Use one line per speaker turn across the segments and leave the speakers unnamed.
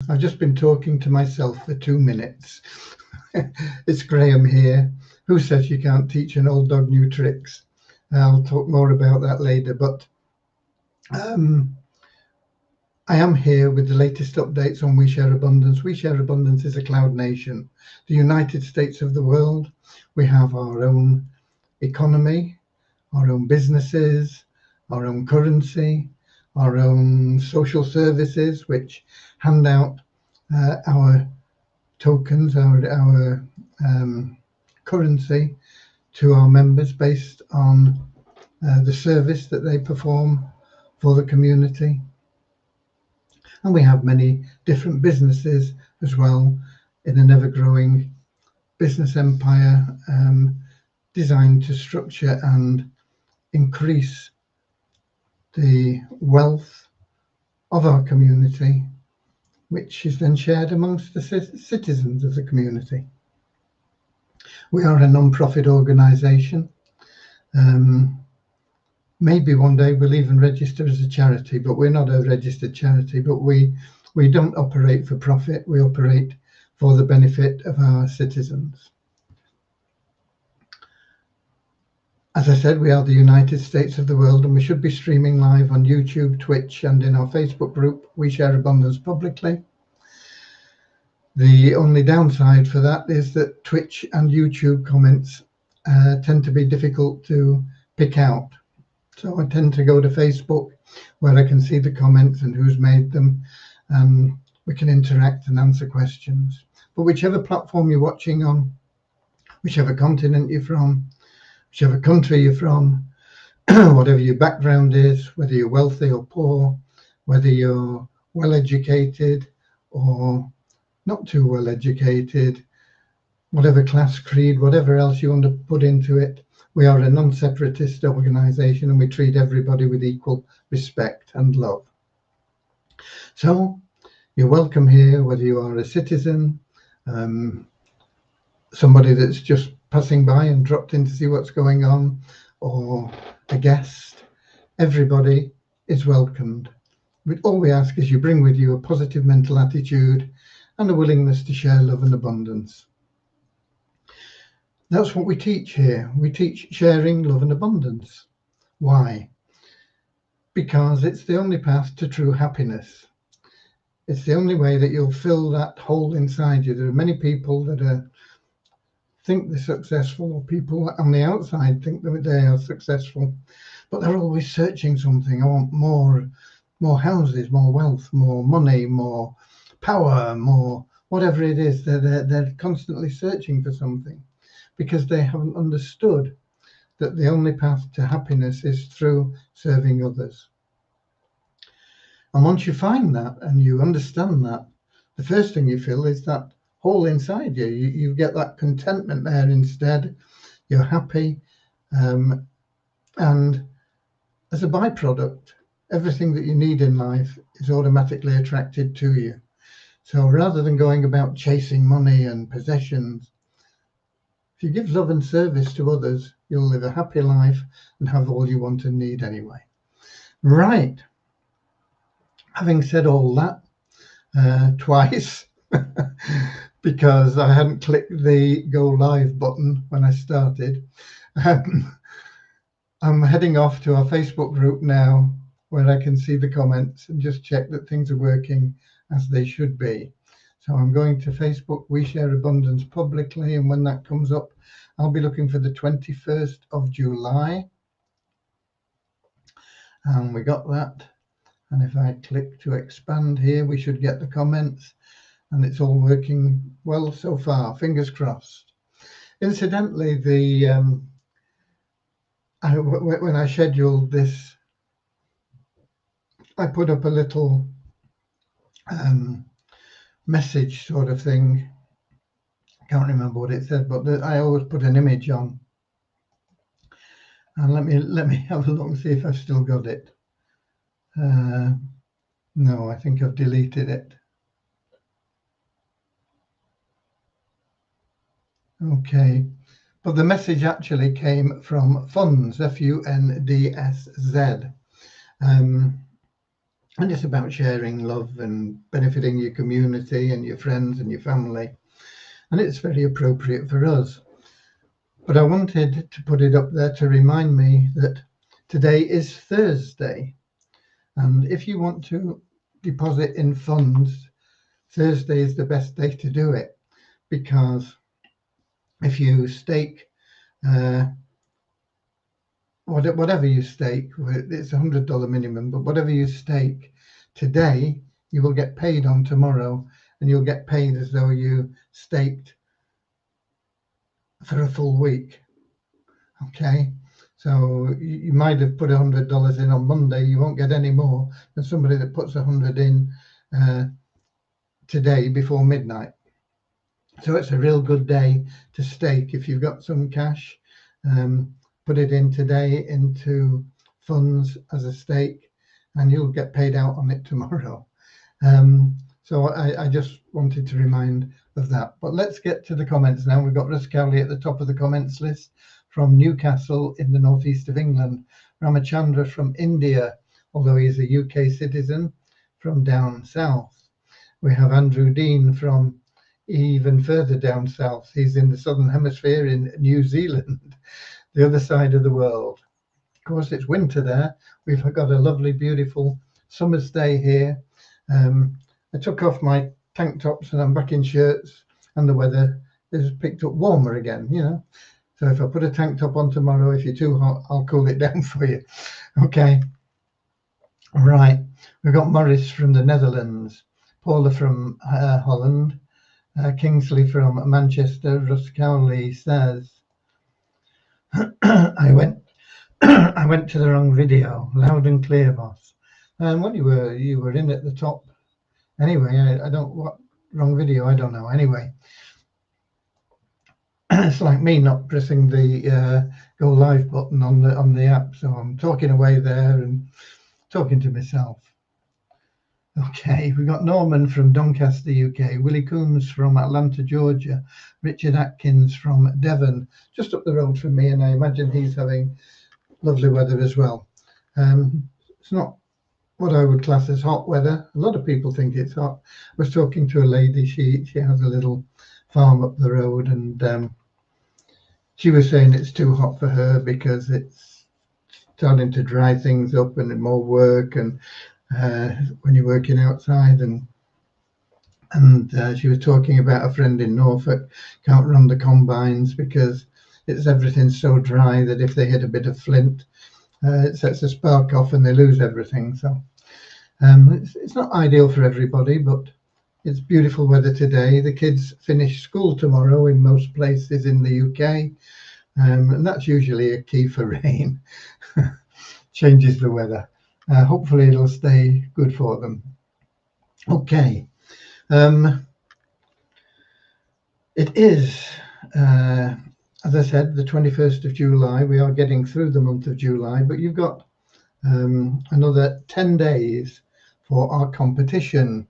I've just been talking to myself for 2 minutes. It's Graham here. Who says you can't teach an old dog new tricks? I'll talk more about that later, but I am here with the latest updates on We Share Abundance. We Share Abundance is a cloud nation, the United States of the world. We have our own economy, our own businesses, our own currency, our own social services, which hand out our tokens, our currency to our members based on the service that they perform for the community. And we have many different businesses as well in an ever-growing business empire designed to structure and increase the wealth of our community, which is then shared amongst the citizens of the community. We are a non-profit organisation. Maybe one day we'll even register as a charity, but we're not a registered charity. But we don't operate for profit. We operate for the benefit of our citizens. As I said, we are the United States of the world, and we should be streaming live on YouTube, Twitch, and in our Facebook group, We Share Abundance Publicly. The only downside for that is that Twitch and YouTube comments tend to be difficult to pick out. So I tend to go to Facebook, where I can see the comments and who's made them, and we can interact and answer questions. But whichever platform you're watching on, whichever continent you're from, whichever country you're from, whatever your background is, whether you're wealthy or poor, whether you're well-educated or not too well-educated, whatever class, creed, whatever else you want to put into it, we are a non-separatist organisation, and we treat everybody with equal respect and love. So you're welcome here, whether you are a citizen, somebody that's just passing by and dropped in to see what's going on, or a guest. Everybody is welcomed. All we ask is you bring with you a positive mental attitude and a willingness to share love and abundance. That's what we teach here. We teach sharing, love and abundance. Why? Because it's the only path to true happiness. It's the only way that you'll fill that hole inside you. There are many people that think they're successful, or people on the outside think that they are successful, but they're always searching something. I want more houses, more wealth, more money, more power, more whatever it is. They're constantly searching for something, because they haven't understood that the only path to happiness is through serving others. And once you find that and you understand that, the first thing you feel is that hole inside you. You get that contentment there instead. You're happy. And as a byproduct, everything that you need in life is automatically attracted to you. So rather than going about chasing money and possessions, if you give love and service to others, you'll live a happy life and have all you want and need anyway. Right. Having said all that twice, because I hadn't clicked the go live button when I started, I'm heading off to our Facebook group now, where I can see the comments and just check that things are working as they should be. So I'm going to Facebook, We Share Abundance Publicly, and when that comes up, I'll be looking for the 21st of July. And we got that. And if I click to expand here, we should get the comments, and it's all working well so far. Fingers crossed. Incidentally, when I scheduled this, I put up a little message sort of thing. I can't remember what it said, but I always put an image on. And let me have a look and see if I've still got it. No, I think I've deleted it. Okay, but the message actually came from Funds, F-U-N-D-S-Z. And it's about sharing love and benefiting your community and your friends and your family. And it's very appropriate for us. But I wanted to put it up there to remind me that today is Thursday. And if you want to deposit in funds, Thursday is the best day to do it, because if you stake whatever you stake, it's $100 minimum, but whatever you stake today, you will get paid on tomorrow, and you'll get paid as though you staked for a full week. Okay, so you might have put $100 in on Monday. You won't get any more than somebody that puts 100 in today before midnight. So it's a real good day to stake. If you've got some cash, put it in today into funds as a stake, and you'll get paid out on it tomorrow. So I just wanted to remind of that. But let's get to the comments now. We've got Russ Cowley at the top of the comments list from Newcastle in the northeast of England. Ramachandra from India, although he's a UK citizen, from down south. We have Andrew Dean from even further down south. He's in the southern hemisphere in New Zealand, the other side of the world. Of course, it's winter there. We've got a lovely, beautiful summer's day here. I took off my tank tops and I'm back in shirts, and the weather has picked up warmer again, you know. So if I put a tank top on tomorrow, if you're too hot, I'll cool it down for you. Okay. Right. We've got Morris from the Netherlands, Paula from Holland, Kingsley from Manchester. Russ Cowley says, I went to the wrong video. Loud and clear, boss. Well, you were in at the top. Anyway, I don't what wrong video. I don't know. Anyway, it's like me not pressing the go live button on the app. So I'm talking away there and talking to myself. Okay, we've got Norman from Doncaster, UK, Willie Coombs from Atlanta, Georgia, Richard Atkins from Devon, just up the road from me, and I imagine he's having lovely weather as well. It's not what I would class as hot weather. A lot of people think it's hot. I was talking to a lady, she has a little farm up the road, and she was saying it's too hot for her because it's starting to dry things up and more work, and when you're working outside, and she was talking about a friend in Norfolk can't run the combines because everything's so dry that if they hit a bit of flint, it sets a spark off and they lose everything. So it's not ideal for everybody, but it's beautiful weather today. The kids finish school tomorrow in most places in the UK, and that's usually a key for rain. Changes the weather. Hopefully it'll stay good for them. Okay. It is, as I said, the 21st of July. We are getting through the month of July, but you've got another 10 days for our competition.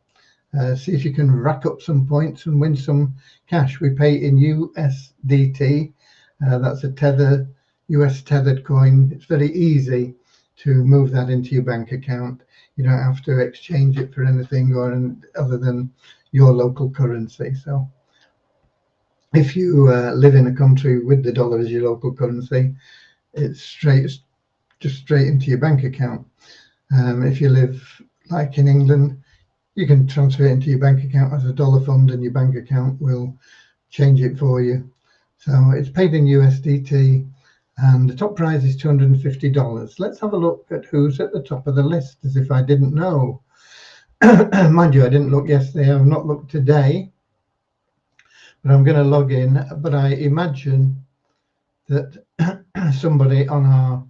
See if you can rack up some points and win some cash. We pay in USDT. That's a US tethered coin. It's very easy to move that into your bank account. You don't have to exchange it for anything other than your local currency. So if you live in a country with the dollar as your local currency, it's just straight into your bank account. If you live like in England, you can transfer it into your bank account as a dollar fund, and your bank account will change it for you. So it's paid in USDT, and the top prize is $250. Let's have a look at who's at the top of the list, as if I didn't know. Mind you, I didn't look yesterday. I've not looked today, but I'm going to log in. But I imagine that somebody on our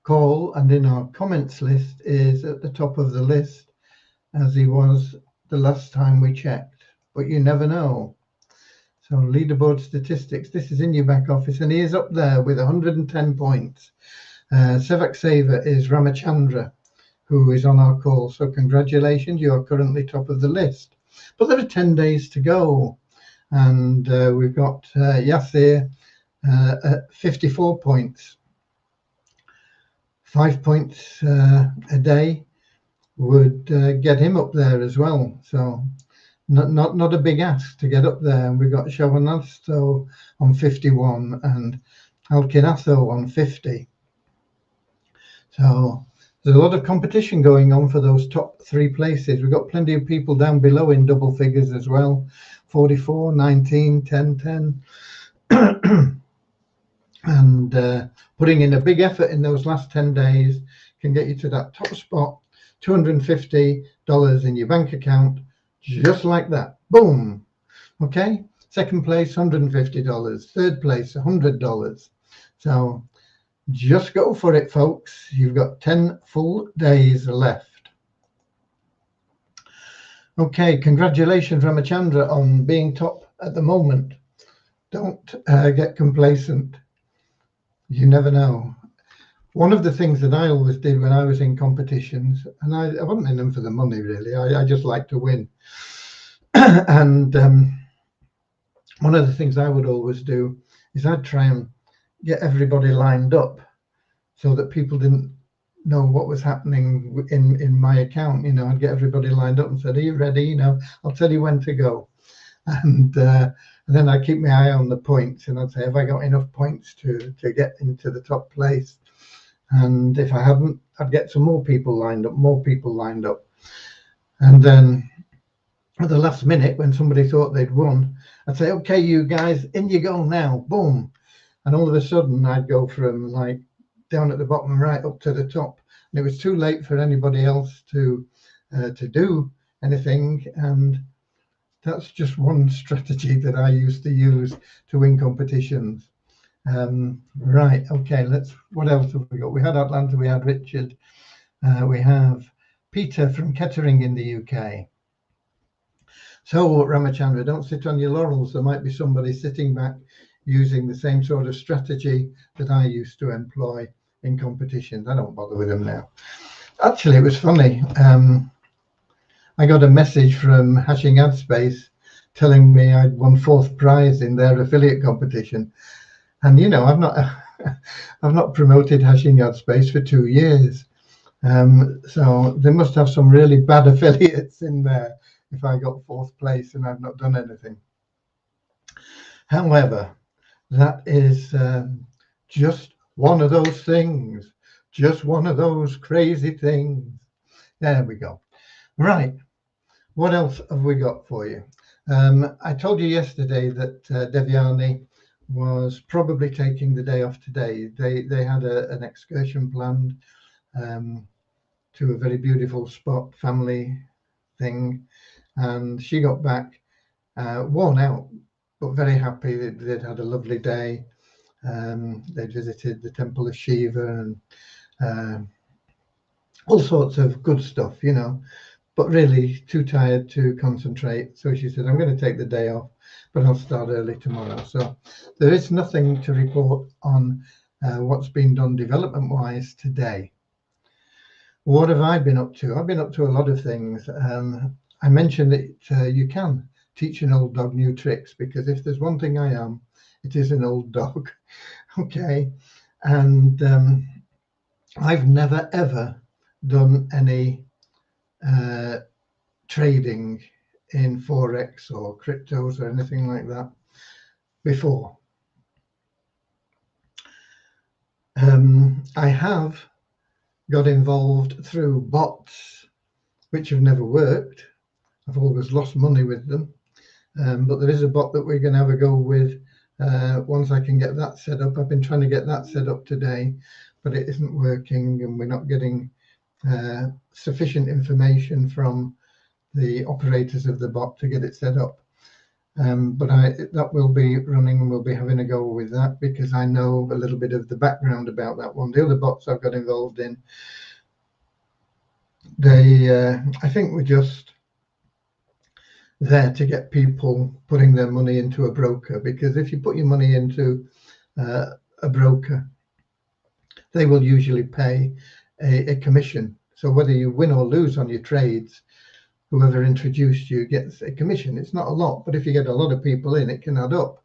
call and in our comments list is at the top of the list, as he was the last time we checked. But you never know. So leaderboard statistics, this is in your back office, and he is up there with 110 points. Sevak Saver is Ramachandra, who is on our call. So congratulations, you are currently top of the list. But there are 10 days to go. And we've got Yasir at 54 points. 5 points a day would get him up there as well. So not a big ask to get up there. And we've got Shawanasto on 51 and Alkinatho on 50. So there's a lot of competition going on for those top 3 places. We've got plenty of people down below in double figures as well. 44, 19, 10, 10. And putting in a big effort in those last 10 days can get you to that top spot, $250 in your bank account, just like that. Boom. Okay. Second place, $150. Third place, $100. So just go for it, folks. You've got 10 full days left. Okay. Congratulations, Ramachandra, on being top at the moment. Don't get complacent. You never know. One of the things that I always did when I was in competitions, and I wasn't in them for the money really, I just like to win. And one of the things I would always do is I'd try and get everybody lined up so that people didn't know what was happening in my account. You know, I'd get everybody lined up and said, are you ready? You know, I'll tell you when to go. And then I'd keep my eye on the points, and I'd say, have I got enough points to get into the top place? And if I haven't, I'd get some more people lined up. And then at the last minute, when somebody thought they'd won, I'd say, okay, you guys, in you go now, boom. And all of a sudden I'd go from like down at the bottom right up to the top. And it was too late for anybody else to do anything. And that's just one strategy that I used to use to win competitions. Right, okay, what else have we got? We had Atlanta, we had Richard, we have Peter from Kettering in the UK. So Ramachandra, don't sit on your laurels. There might be somebody sitting back using the same sort of strategy that I used to employ in competitions. I don't bother with them now. Actually, it was funny. I got a message from Hashing Ad Space telling me I'd won 4th prize in their affiliate competition. And you know, I've not promoted Hashing Ad Space for 2 years. So they must have some really bad affiliates in there if I got 4th place and I've not done anything. However, that is just one of those things, just one of those crazy things. There we go. Right. What else have we got for you? I told you yesterday that Devyani was probably taking the day off today. They had an excursion planned to a very beautiful spot, family thing, and she got back worn out, but very happy. They'd had a lovely day. They'd visited the temple of Shiva and all sorts of good stuff, you know, but really too tired to concentrate. So she said, I'm going to take the day off, but I'll start early tomorrow. So there is nothing to report on what's been done development-wise today. What have I been up to? I've been up to a lot of things. I mentioned that you can teach an old dog new tricks, because if there's one thing I am, it is an old dog. Okay. And I've never, ever done any trading in Forex or cryptos or anything like that before. I have got involved through bots, which have never worked. I've always lost money with them. But there is a bot that we're going to have a go with once I can get that set up. I've been trying to get that set up today, but it isn't working, and we're not getting sufficient information from the operators of the bot to get it set up. But that will be running, and we'll be having a go with that, because I know a little bit of the background about that one. The other bots I've got involved in, I think we're just there to get people putting their money into a broker, because if you put your money into a broker, they will usually pay a commission. So whether you win or lose on your trades, whoever introduced you gets a commission. It's not a lot, but if you get a lot of people in, it can add up.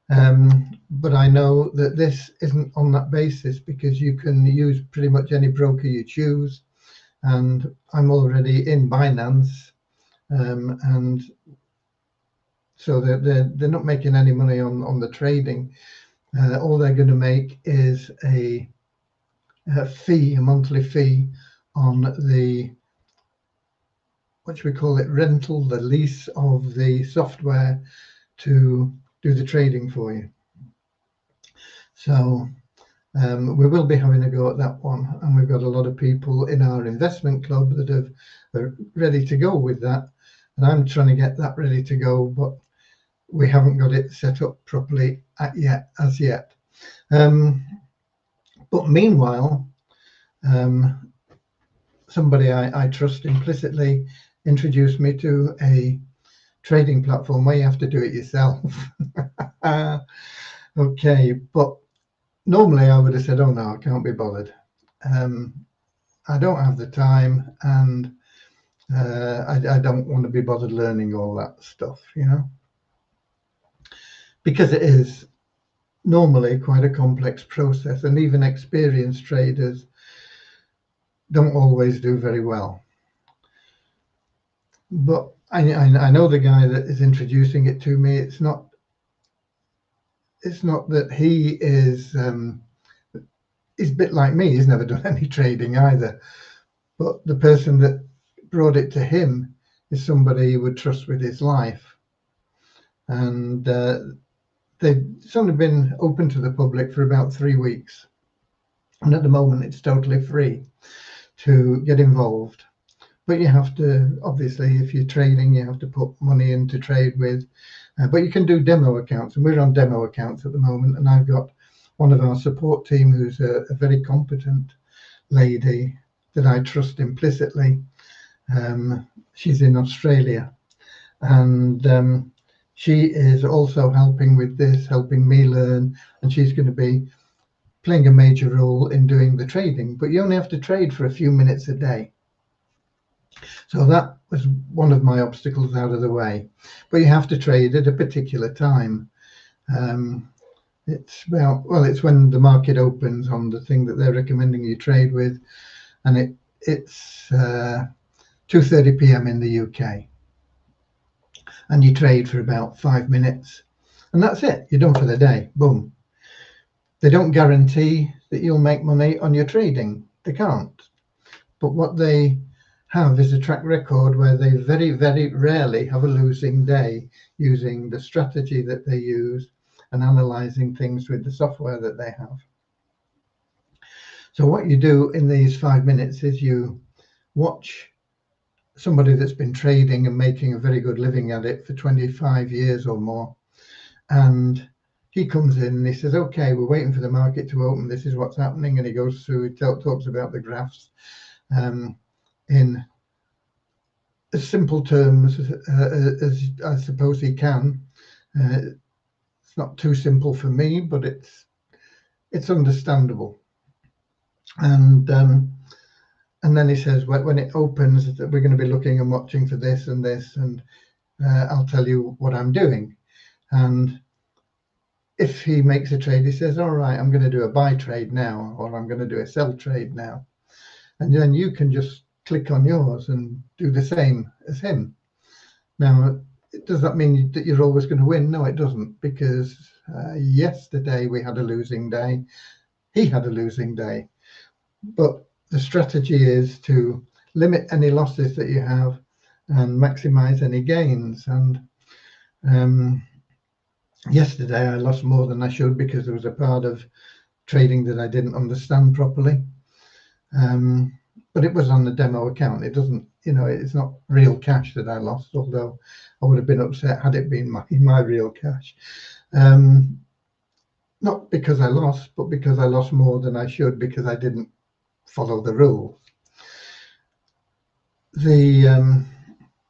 But I know that this isn't on that basis, because you can use pretty much any broker you choose, and I'm already in Binance, and so they're not making any money on the trading. All they're going to make is a fee, a monthly fee on the, what should we call it, rental, the lease of the software to do the trading for you. So we will be having a go at that one, and we've got a lot of people in our investment club that are ready to go with that, and I'm trying to get that ready to go, but we haven't got it set up properly as yet. But meanwhile, somebody I trust implicitly introduced me to a trading platform where you have to do it yourself. Okay, but normally I would have said, oh no, I can't be bothered. I don't have the time, and I don't want to be bothered learning all that stuff, because it is normally quite a complex process, and even experienced traders don't always do very well. But I know the guy that is introducing it to me. It's not that he is he's a bit like me. He's never done any trading either. But the person that brought it to him is somebody he would trust with his life. And it's only been open to the public for about 3 weeks. And at the moment, it's totally free to get involved. But you have to, obviously, if you're trading, you have to put money in to trade with. But you can do demo accounts, and we're on demo accounts at the moment. And I've got one of our support team who's a very competent lady that I trust implicitly. She's in Australia, and she is also helping with this, helping me learn, and she's going to be playing a major role in doing the trading. But you only have to trade for a few minutes a day. So that was one of my obstacles out of the way. But you have to trade at a particular time. It's when the market opens on the thing that they're recommending you trade with, and it's 2:30 p.m. in the UK, and you trade for about 5 minutes, and that's it. You're done for the day. Boom. They don't guarantee that you'll make money on your trading. They can't. But what they have is a track record where they very, very rarely have a losing day using the strategy that they use and analyzing things with the software that they have. So what you do in these 5 minutes is you watch somebody that's been trading and making a very good living at it for 25 years or more, and he comes in and he says, okay, we're waiting for the market to open, this is what's happening, and he goes through, he talks about the graphs in as simple terms as I suppose he can. It's not too simple for me, but it's understandable. And then he says, when it opens, that we're going to be looking and watching for this and this, and I'll tell you what I'm doing. And if he makes a trade, he says, all right, I'm going to do a buy trade now, or I'm going to do a sell trade now. And then you can just click on yours and do the same as him. Now, does that mean that you're always going to win? No, it doesn't, because yesterday we had a losing day. He had a losing day. But the strategy is to limit any losses that you have and maximize any gains. And yesterday I lost more than I should, because there was a part of trading that I didn't understand properly. But it was on the demo account. It doesn't, it's not real cash that I lost, although I would have been upset had it been my real cash. Not because I lost, but because I lost more than I should, because I didn't follow the rules.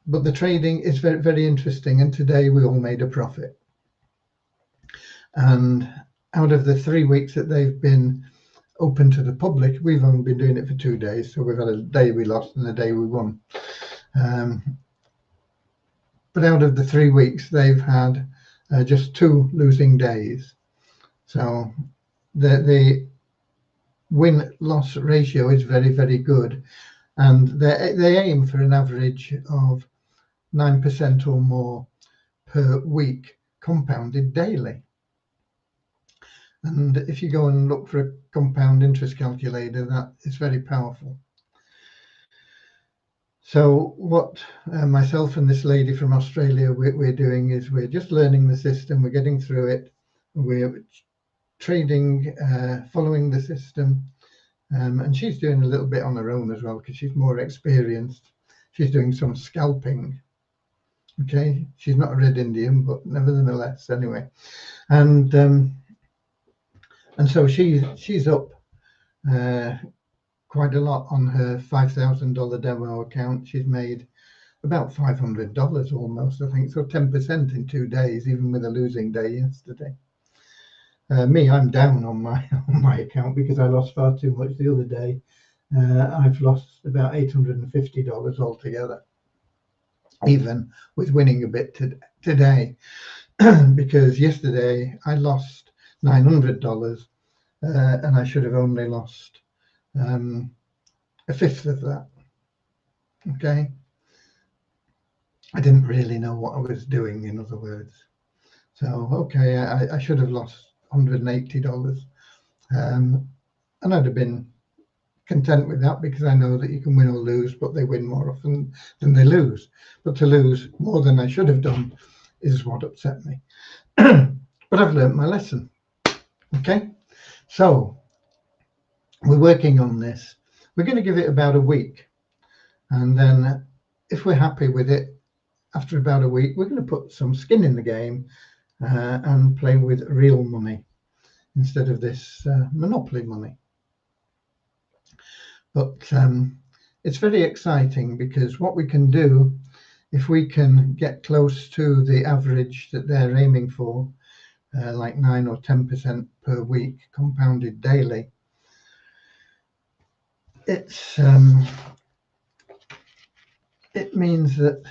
But the trading is very, very interesting, and today we all made a profit. And out of the 3 weeks that they've been open to the public, we've only been doing it for 2 days, so we've had a day we lost and a day we won. But out of the 3 weeks, they've had just 2 losing days. So the win-loss ratio is very, very good, and they aim for an average of 9% or more per week, compounded daily. And if you go and look for a compound interest calculator, that is very powerful. So what myself and this lady from Australia we're doing is we're just learning the system, we're getting through it, we're trading, following the system, and she's doing a little bit on her own as well because she's more experienced. She's doing some scalping. Okay, she's not a Red Indian, but nevertheless, anyway, and so she's up quite a lot on her $5,000 demo account. She's made about $500 almost, I think, so 10% in 2 days, even with a losing day yesterday. Me, I'm down on my account because I lost far too much the other day. I've lost about $850 altogether, even with winning a bit today, because yesterday I lost $900, and I should have only lost a fifth of that. Okay, I didn't really know what I was doing, in other words. So okay, I should have lost $180, and I'd have been content with that because I know that you can win or lose, but they win more often than they lose. But to lose more than I should have done is what upset me. But I've learned my lesson. Okay, so we're working on this. We're going to give it about a week, and then if we're happy with it after about a week, we're going to put some skin in the game and play with real money instead of this monopoly money. But it's very exciting because what we can do, if we can get close to the average that they're aiming for, like 9 or 10% per week compounded daily, it's it means that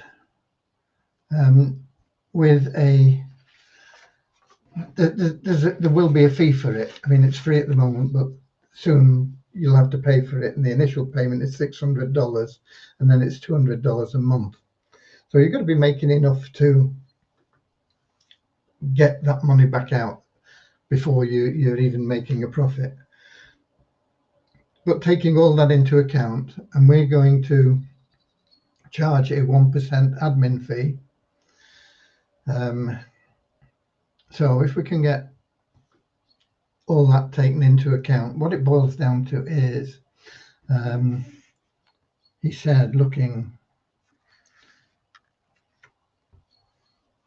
with there will be a fee for it. I mean, it's free at the moment, but soon you'll have to pay for it, and the initial payment is $600, and then it's $200 a month. So you're going to be making enough to get that money back out before you're even making a profit. But taking all that into account, and we're going to charge a 1% admin fee. So if we can get all that taken into account, what it boils down to is, he said, looking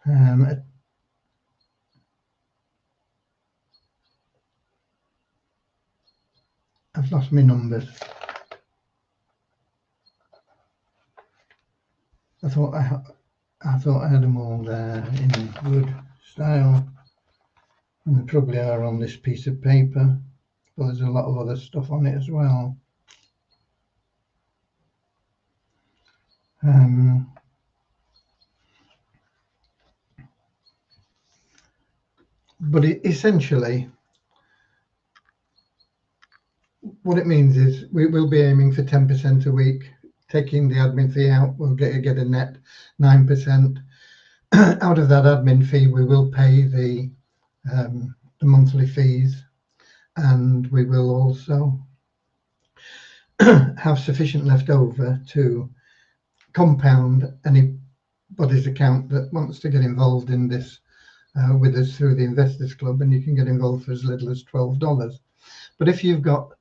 at, I've lost my numbers. I thought I had them all there in good style, and they probably are on this piece of paper, but there's a lot of other stuff on it as well. But essentially, what it means is we will be aiming for 10% a week. Taking the admin fee out, we'll get a net 9%. Out of that admin fee, we will pay the monthly fees, and we will also have sufficient left over to compound anybody's account that wants to get involved in this with us through the Investors Club, and you can get involved for as little as $12. But if you've got,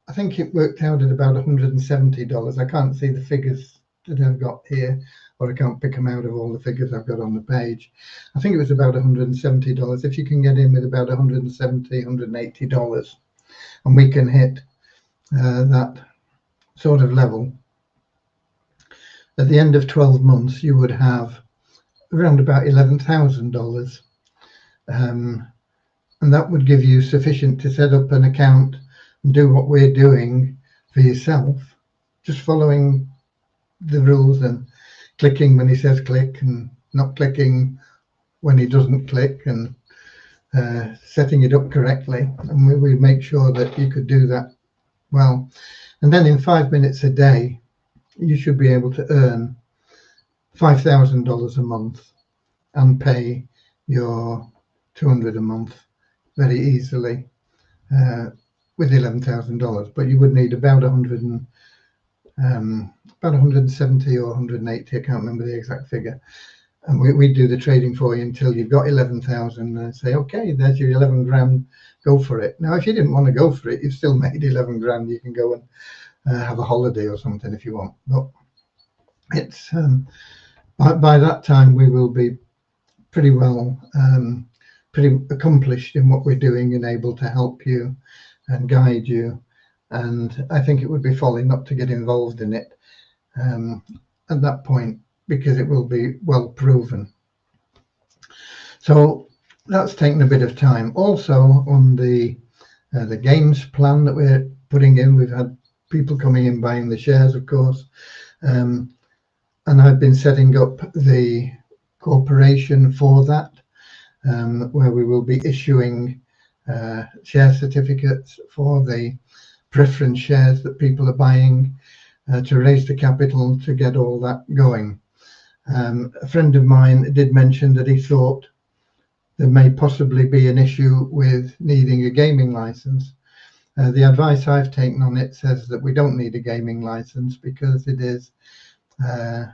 I think it worked out at about $170. I can't see the figures that I've got here, or I can't pick them out of all the figures I've got on the page. I think it was about $170. If you can get in with about $170, $180, and we can hit that sort of level, at the end of 12 months, you would have around about $11,000. And that would give you sufficient to set up an account and do what we're doing for yourself, just following the rules and clicking when he says click and not clicking when he doesn't click, and setting it up correctly, and we make sure that you could do that well. And then in 5 minutes a day, you should be able to earn $5,000 a month and pay your $200 a month very easily with $11,000. But you would need about 170 or 180. I can't remember the exact figure. And we do the trading for you until you've got 11,000 and say, okay, there's your 11 grand, go for it. Now, if you didn't want to go for it, you've still made 11 grand. You can go and have a holiday or something if you want. But it's by that time, we will be pretty well, pretty accomplished in what we're doing and able to help you and guide you. And I think it would be folly not to get involved in it at that point, because it will be well proven. So that's taken a bit of time. Also, on the games plan that we're putting in, we've had people coming in buying the shares, of course, and I've been setting up the corporation for that, where we will be issuing share certificates for the preference shares that people are buying to raise the capital to get all that going. A friend of mine did mention that he thought there may possibly be an issue with needing a gaming license. The advice I've taken on it says that we don't need a gaming license because it is a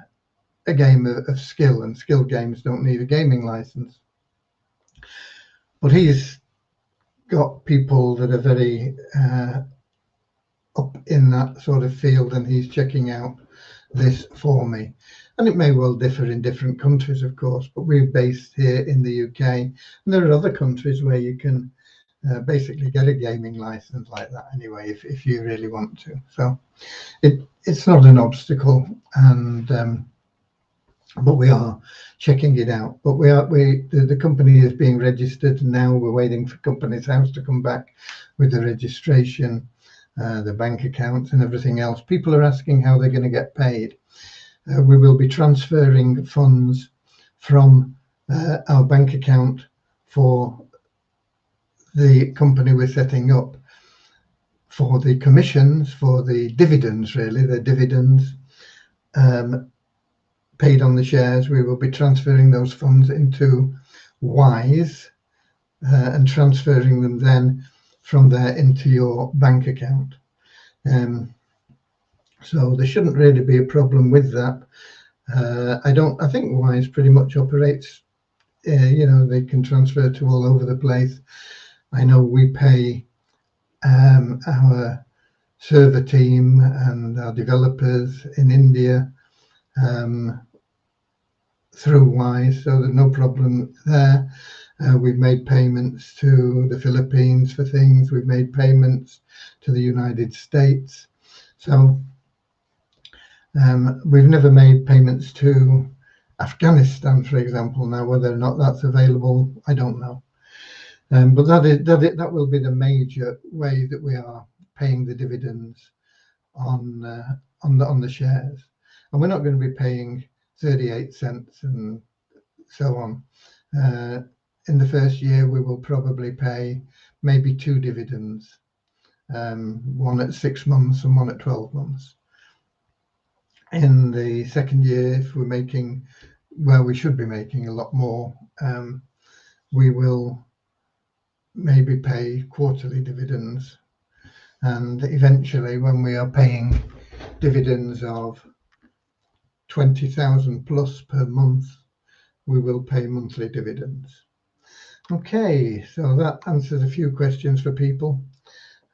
game of skill, and skill games don't need a gaming license. But he's got people that are very up in that sort of field, and he's checking out this for me. And it may well differ in different countries, of course, but we're based here in the UK, and there are other countries where you can basically get a gaming license like that anyway, if you really want to. So it's not an obstacle, and but we are checking it out. But the company is being registered now. We're waiting for Companies House to come back with the registration, the bank accounts and everything else. People are asking how they're going to get paid. We will be transferring funds from our bank account for the company we're setting up for the commissions, for the dividends, really, the dividends paid on the shares. We will be transferring those funds into Wise and transferring them then from there into your bank account. So there shouldn't really be a problem with that. I think Wise pretty much operates, they can transfer to all over the place. I know we pay our server team and our developers in India through Wise, so there's no problem there. We've made payments to the Philippines for things. We've made payments to the United States. So we've never made payments to Afghanistan, for example. Now, whether or not that's available, I don't know. But that will be the major way that we are paying the dividends on the shares, and we're not going to be paying 38 cents and so on. In the first year, we will probably pay maybe 2 dividends, one at 6 months and one at 12 months. In the second year, if we're making, well, we should be making a lot more, we will maybe pay quarterly dividends. And eventually, when we are paying dividends of 20,000 plus per month, we will pay monthly dividends. Okay, so that answers a few questions for people.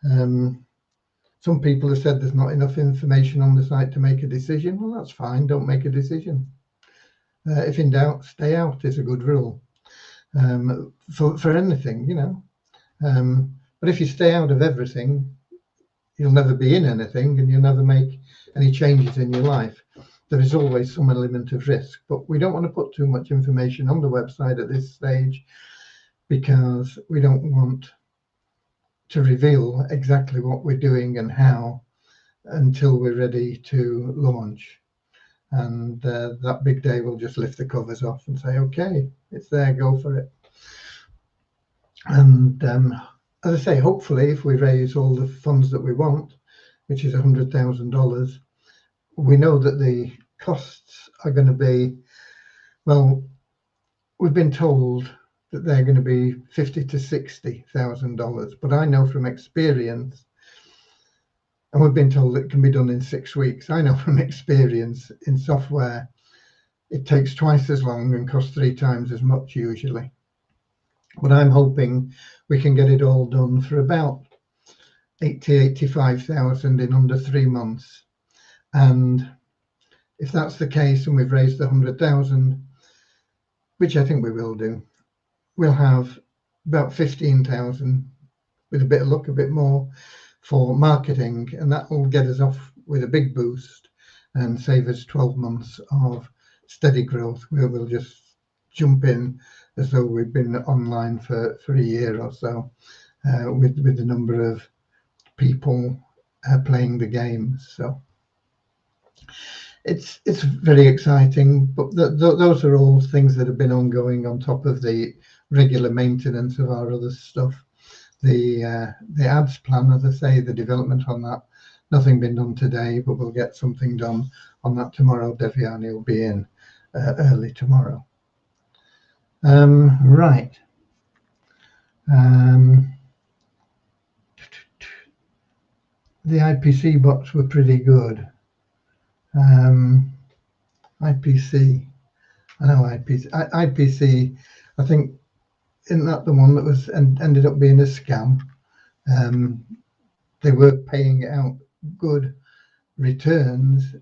Some people have said there's not enough information on the site to make a decision. Well, that's fine. Don't make a decision. If in doubt, stay out is a good rule for anything, But if you stay out of everything, you'll never be in anything, and you'll never make any changes in your life. There is always some element of risk, but we don't want to put too much information on the website at this stage, because we don't want to reveal exactly what we're doing and how until we're ready to launch. and that big day will just lift the covers off and say, okay, it's there, go for it. And as I say, hopefully if we raise all the funds that we want, which is $100,000, we know that the costs are going to be, well, we've been told that they're going to be $50,000 to $60,000, but I know from experience, and we've been told it can be done in 6 weeks. I know from experience in software, it takes twice as long and costs 3 times as much usually. But I'm hoping we can get it all done for about 85,000 in under 3 months. And if that's the case and we've raised the 100,000, which I think we will do, we'll have about 15,000, with a bit of luck, a bit more, for marketing, and that will get us off with a big boost and save us 12 months of steady growth, where we'll just jump in as though we've been online for a year or so, with the number of people playing the games. So it's very exciting, but those are all things that have been ongoing on top of the regular maintenance of our other stuff. The ads plan, as I say, the development on that, nothing been done today, but we'll get something done on that tomorrow. Deviani will be in early tomorrow. Right. The IPC bots were pretty good. IPC, I know IPC, I think, isn't that the one that was ended up being a scam? They were paying out good returns,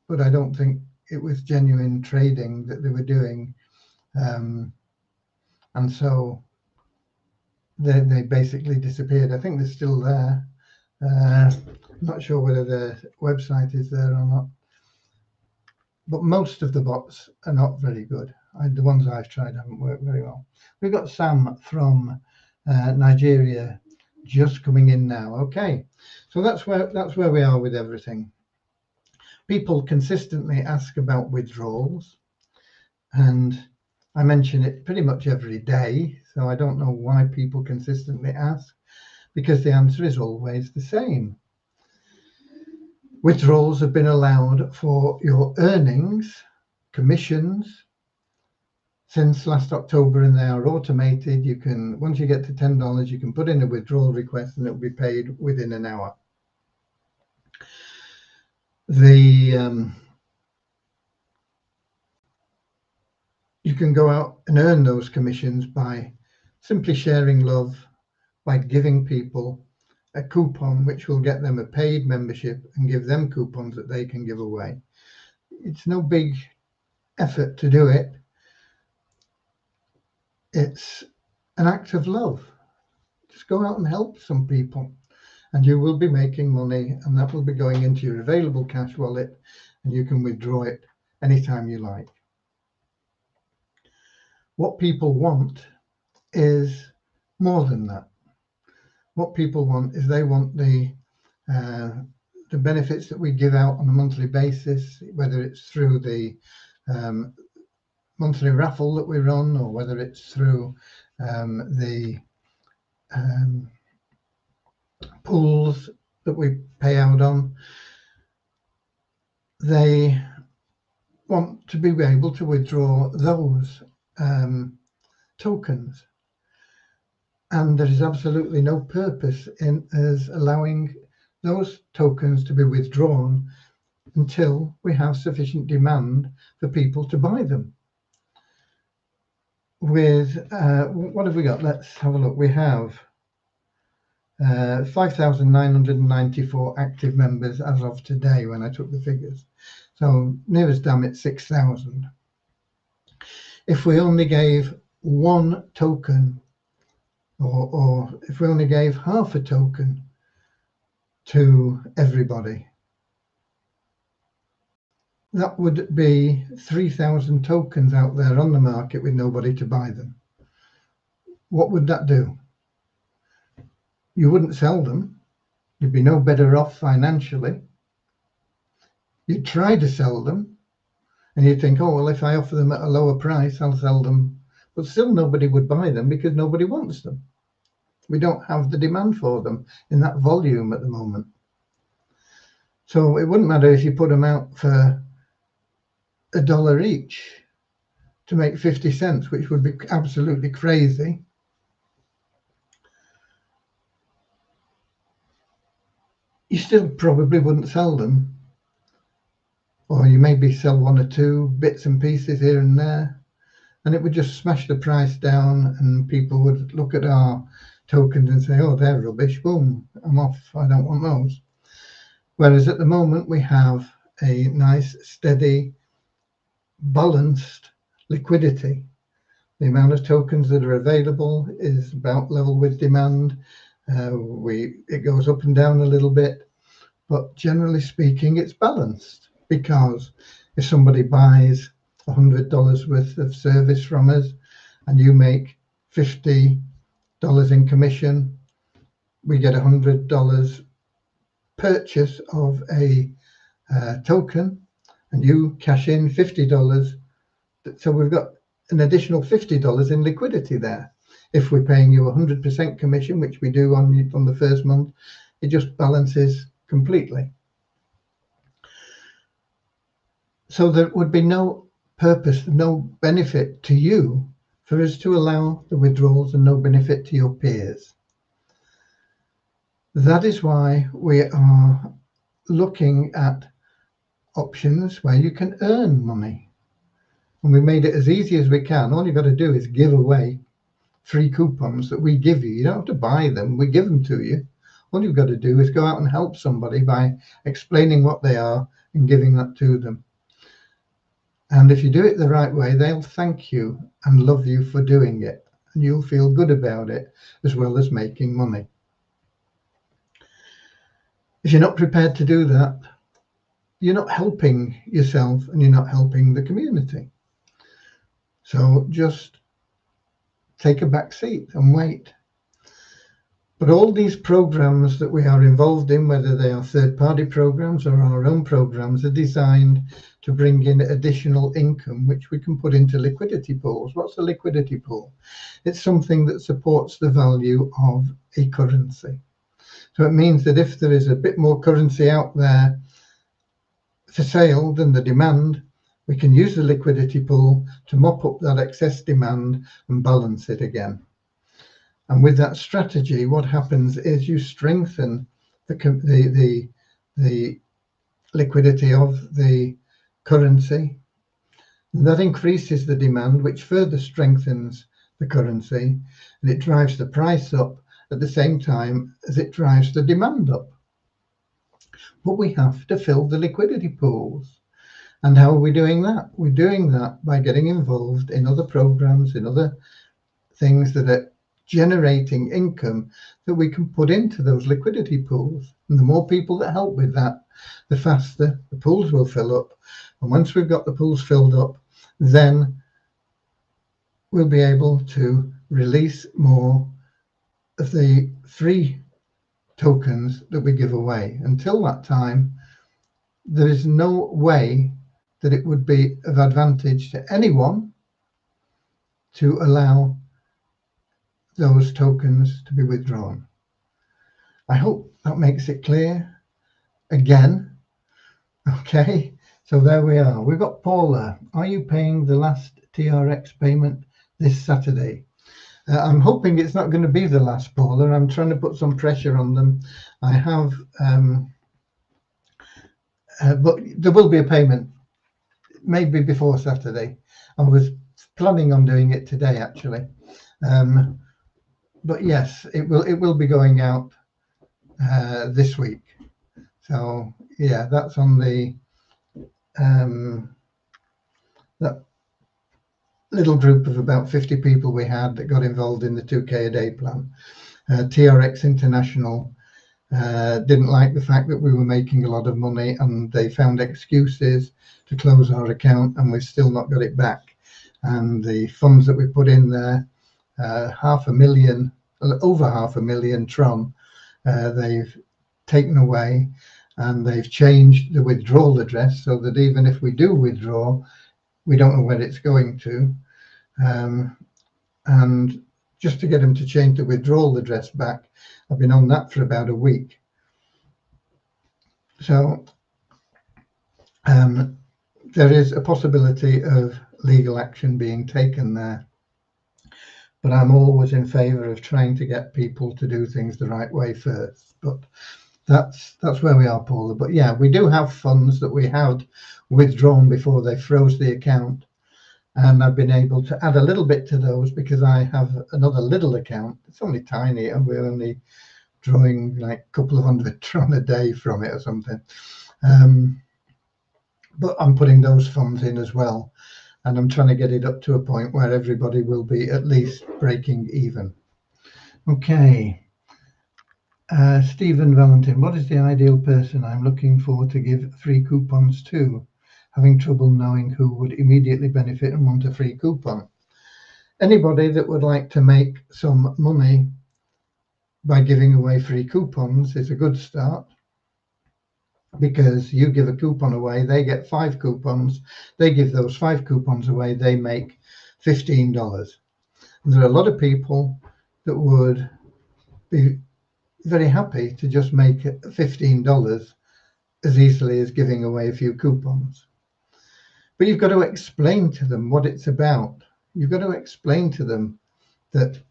but I don't think it was genuine trading that they were doing. And so they basically disappeared. I think they're still there. I'm not sure whether the website is there or not. But most of the bots are not very good. The ones I've tried haven't worked very well. We've got Sam from Nigeria just coming in now. Okay, so that's where we are with everything. People consistently ask about withdrawals, and I mention it pretty much every day, so I don't know why people consistently ask, because the answer is always the same. Withdrawals have been allowed for your earnings, commissions, since last October, and they are automated. You can, once you get to $10, you can put in a withdrawal request and it will be paid within an hour. You can go out and earn those commissions by simply sharing love, by giving people a coupon which will get them a paid membership and give them coupons that they can give away. It's no big effort to do it. It's an act of love. Just go out and help some people, and you will be making money, and that will be going into your available cash wallet, and you can withdraw it anytime you like. What people want is more than that. What people want is they want the benefits that we give out on a monthly basis, whether it's through the monthly raffle that we run, or whether it's through the pools that we pay out on. They want to be able to withdraw those tokens, and there is absolutely no purpose in us allowing those tokens to be withdrawn until we have sufficient demand for people to buy them. With what have we got? Let's have a look. We have 5,994 active members as of today when I took the figures. So near as damn it 6,000. If we only gave one token, or if we only gave half a token to everybody, that would be 3,000 tokens out there on the market with nobody to buy them. What would that do? You wouldn't sell them. You'd be no better off financially. You'd try to sell them, And you'd think, oh, well, if I offer them at a lower price, I'll sell them. But still nobody would buy them because nobody wants them. We don't have the demand for them in that volume at the moment. So it wouldn't matter if you put them out for $1 each to make 50 cents, which would be absolutely crazy. You still probably wouldn't sell them. Or you maybe sell 1 or 2 bits and pieces here and there, and it would just smash the price down, and people would look at our tokens and say, oh, they're rubbish, boom, I'm off, I don't want those. Whereas at the moment we have a nice, steady, balanced liquidity. The amount of tokens that are available is about level with demand. It goes up and down a little bit, but generally speaking, it's balanced, because if somebody buys $100 worth of service from us and you make $50 in commission, we get $100 purchase of a token, and you cash in $50. So we've got an additional $50 in liquidity there. If we're paying you 100% commission, which we do on the first month, it just balances completely. So there would be no purpose, no benefit to you for us to allow the withdrawals, and no benefit to your peers. That is why we are looking at options where you can earn money. And we made it as easy as we can. All you've got to do is give away free coupons that we give you. You don't have to buy them, we give them to you. All you've got to do is go out and help somebody by explaining what they are and giving that to them. And if you do it the right way, they'll thank you and love you for doing it, and you'll feel good about it, as well as making money. If you're not prepared to do that, you're not helping yourself and you're not helping the community. So just take a back seat and wait. But all these programs that we are involved in, whether they are third-party programs or our own programs, are designed to bring in additional income, which we can put into liquidity pools. What's a liquidity pool? It's something that supports the value of a currency. So it means that if there is a bit more currency out there for sale than the demand, we can use the liquidity pool to mop up that excess demand and balance it again. And with that strategy, what happens is you strengthen the liquidity of the currency. That increases the demand, which further strengthens the currency, and it drives the price up at the same time as it drives the demand up. But we have to fill the liquidity pools. And how are we doing that? We're doing that by getting involved in other programs, in other things that are generating income that we can put into those liquidity pools. And the more people that help with that, the faster the pools will fill up. And once we've got the pools filled up, then we'll be able to release more of the free tokens that we give away. Until that time, there is no way that it would be of advantage to anyone to allow those tokens to be withdrawn. I hope that makes it clear again. Okay, so there we are. We've got Paula. Are you paying the last TRX payment this Saturday? I'm hoping it's not going to be the last, Paula. I'm trying to put some pressure on them. I have, but there will be a payment, maybe before Saturday. I was planning on doing it today, actually. But yes, it will be going out this week. So yeah, that's on the that little group of about 50 people we had that got involved in the 2K a day plan. TRX International didn't like the fact that we were making a lot of money, and they found excuses to close our account, and we've still not got it back. And the funds that we put in there, over 500,000 Tron, they've taken away, and they've changed the withdrawal address so that even if we do withdraw, we don't know where it's going to. And just to get them to change the withdrawal address back, I've been on that for about a week. So there is a possibility of legal action being taken there. But I'm always in favour of trying to get people to do things the right way first. But that's where we are, Paula. But yeah, we do have funds that we had withdrawn before they froze the account. And I've been able to add a little bit to those because I have another little account. It's only tiny, and we're only drawing like a couple of $100 a day from it or something. But I'm putting those funds in as well. And I'm trying to get it up to a point where everybody will be at least breaking even. Okay. Stephen Valentin, what is the ideal person I'm looking for to give free coupons to? Having trouble knowing who would immediately benefit and want a free coupon. Anybody that would like to make some money by giving away free coupons is a good start, because you give a coupon away, they get 5 coupons, they give those 5 coupons away, they make $15. And there are a lot of people that would be very happy to just make $15 as easily as giving away a few coupons. But you've got to explain to them what it's about. You've got to explain to them that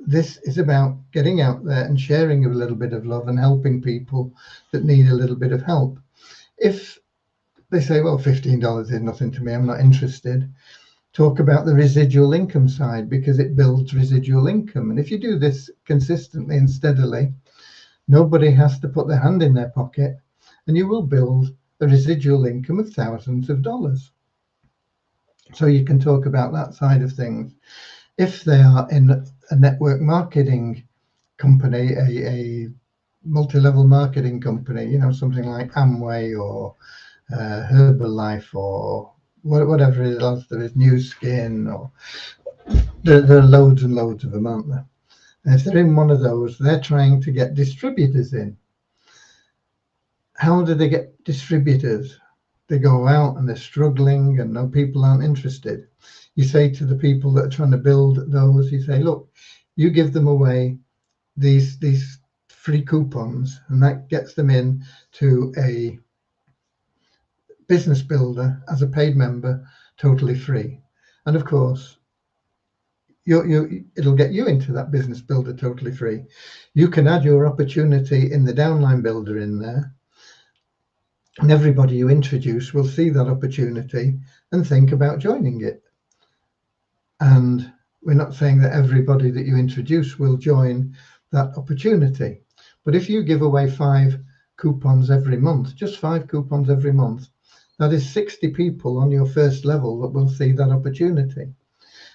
this is about getting out there and sharing a little bit of love and helping people that need a little bit of help. If they say, well, $15 is nothing to me, I'm not interested, talk about the residual income side, because it builds residual income. And if you do this consistently and steadily, nobody has to put their hand in their pocket, and you will build a residual income of thousands of dollars. So you can talk about that side of things. If they are in a network marketing company, a multi-level marketing company, you know, something like Amway or Herbalife or whatever it is, there is New Skin, or there are loads and loads of them, aren't there? And if they're in one of those, they're trying to get distributors in. How do they get distributors? They go out and they're struggling and no people aren't interested. You say to the people that are trying to build those, you say, look, you give them away these free coupons, and that gets them in to a business builder as a paid member, totally free. And of course, it'll get you into that business builder totally free. You can add your opportunity in the downline builder in there, and everybody you introduce will see that opportunity and think about joining it. And we're not saying that everybody that you introduce will join that opportunity. But if you give away 5 coupons every month, just 5 coupons every month, that is 60 people on your first level that will see that opportunity.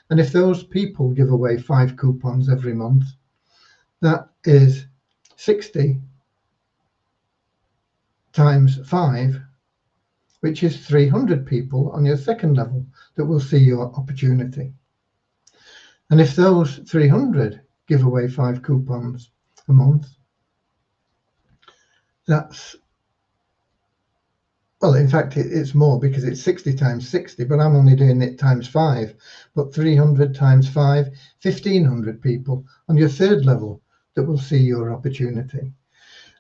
And if those people give away 5 coupons every month, that is 60 times 5, which is 300 people on your second level that will see your opportunity. And if those 300 give away 5 coupons a month, that's, well, in fact, it's more, because it's 60 times 60, but I'm only doing it times 5. But 300 times 5, 1,500 people on your third level that will see your opportunity.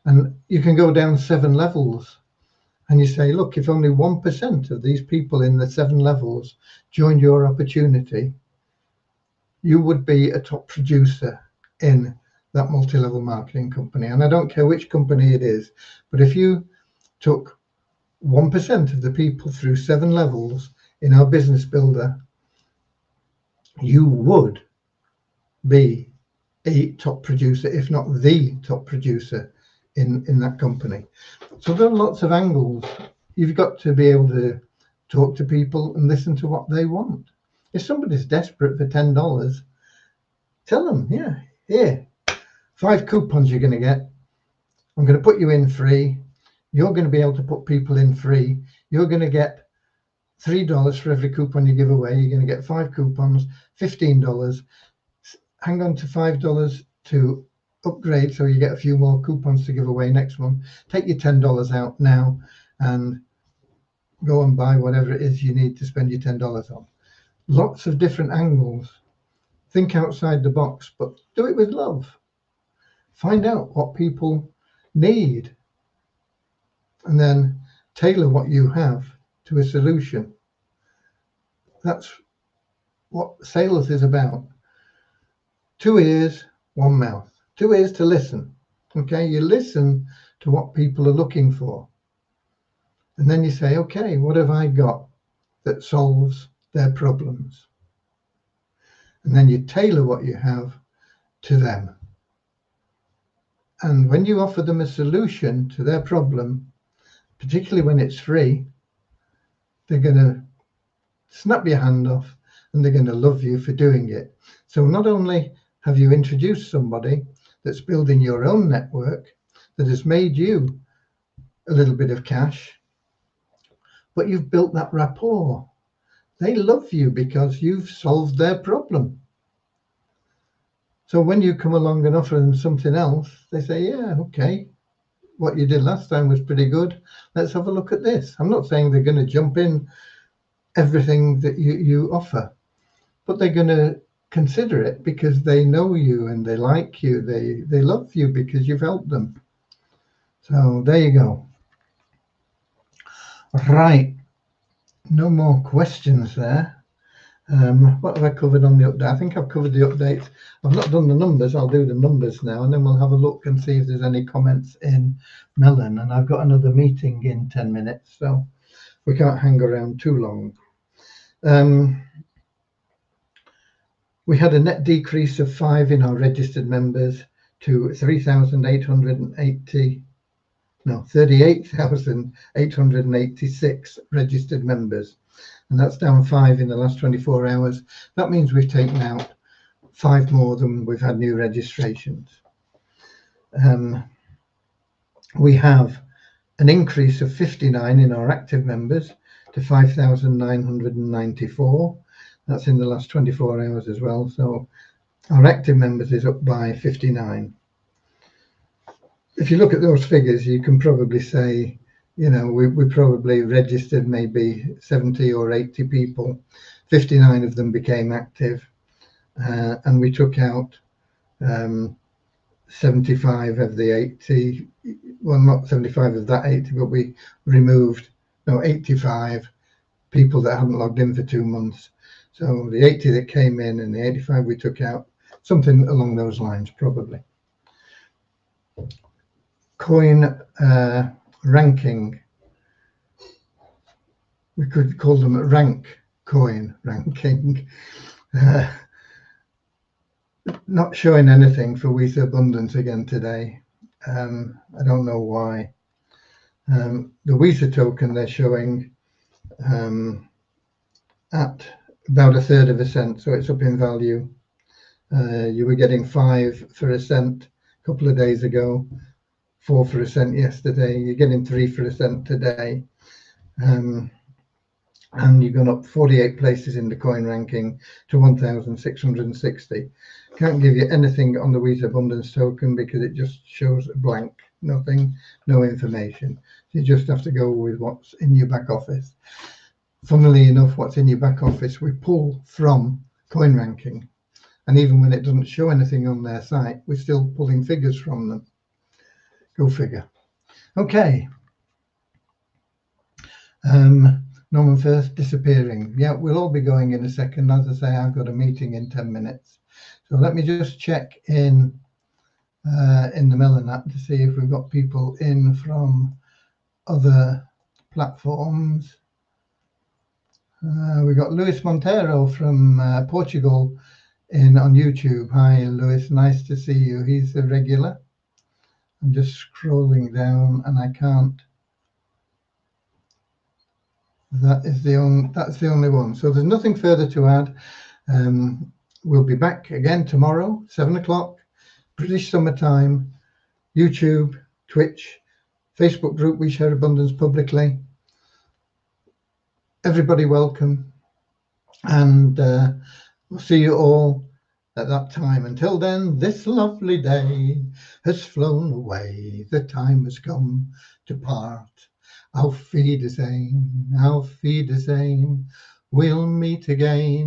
And you can go down 7 levels, and you say, look, if only 1% of these people in the 7 levels joined your opportunity, you would be a top producer in that multi-level marketing company. And I don't care which company it is, but if you took 1% of the people through 7 levels in our business builder, you would be a top producer, if not the top producer in that company. So there are lots of angles. You've got to be able to talk to people and listen to what they want. If somebody's desperate for $10, tell them, yeah, here, 5 coupons you're going to get. I'm going to put you in free. You're going to be able to put people in free. You're going to get $3 for every coupon you give away. You're going to get 5 coupons, $15. Hang on to $5 to upgrade, so you get a few more coupons to give away next month. Take your $10 out now and go and buy whatever it is you need to spend your $10 on. Lots of different angles. Think outside the box, but do it with love. Find out what people need and then tailor what you have to a solution. That's what sales is about. 2 ears, 1 mouth. 2 ears to listen. Okay, you listen to what people are looking for. And then you say, okay, what have I got that solves their problems? And then you tailor what you have to them. And when you offer them a solution to their problem, particularly when it's free, they're going to snap your hand off and they're going to love you for doing it. So not only have you introduced somebody that's building your own network that has made you a little bit of cash, but you've built that rapport. They love you because you've solved their problem. So when you come along and offer them something else, they say, yeah, okay, what you did last time was pretty good. Let's have a look at this. I'm not saying they're going to jump in everything that you offer, but they're going to consider it because they know you and they like you. They love you because you've helped them. So there you go. Right. No more questions there. What have I covered on the update? I think I've covered the updates. I've not done the numbers. I'll do the numbers now, and then we'll have a look and see if there's any comments in Melon. And I've got another meeting in 10 minutes, so we can't hang around too long. We had a net decrease of 5 in our registered members to 38,886 registered members. And that's down 5 in the last 24 hours. That means we've taken out 5 more than we've had new registrations. We have an increase of 59 in our active members to 5,994. That's in the last 24 hours as well. So our active members is up by 59. If you look at those figures, you can probably say, you know, we probably registered maybe 70 or 80 people. 59 of them became active, and we took out 75 of the 80. Well, not 75 of that 80, but we removed 85 people that hadn't logged in for 2 months. So the 80 that came in and the 85 we took out, something along those lines probably. Coin ranking. We could call them rank coin ranking. Not showing anything for Share Abundance again today. I don't know why. The Visa token they're showing at about 1/3 of a cent, so it's up in value. You were getting 5 for a cent a couple of days ago, 4 for a cent yesterday. You're getting 3 for a cent today. And you've gone up 48 places in the coin ranking to 1,660. Can't give you anything on the Share Abundance token because it just shows blank, nothing, no information. You just have to go with what's in your back office. Funnily enough, what's in your back office, we pull from coin ranking. And even when it doesn't show anything on their site, we're still pulling figures from them. Go figure. Okay. Norman First disappearing. Yeah, we'll all be going in a second. As I say, I've got a meeting in 10 minutes. So let me just check in the Melon app to see if we've got people in from other platforms. We've got Luis Monteiro from Portugal on YouTube. Hi, Luis. Nice to see you. He's a regular. I'm just scrolling down and I can't. That's the only one. So there's nothing further to add. We'll be back again tomorrow, 7 o'clock, British summertime, YouTube, Twitch, Facebook group, We Share Abundance publicly. Everybody welcome. And we'll see you all at that time. Until then, this lovely day has flown away. The time has come to part. Auf Wiedersehen, we'll meet again.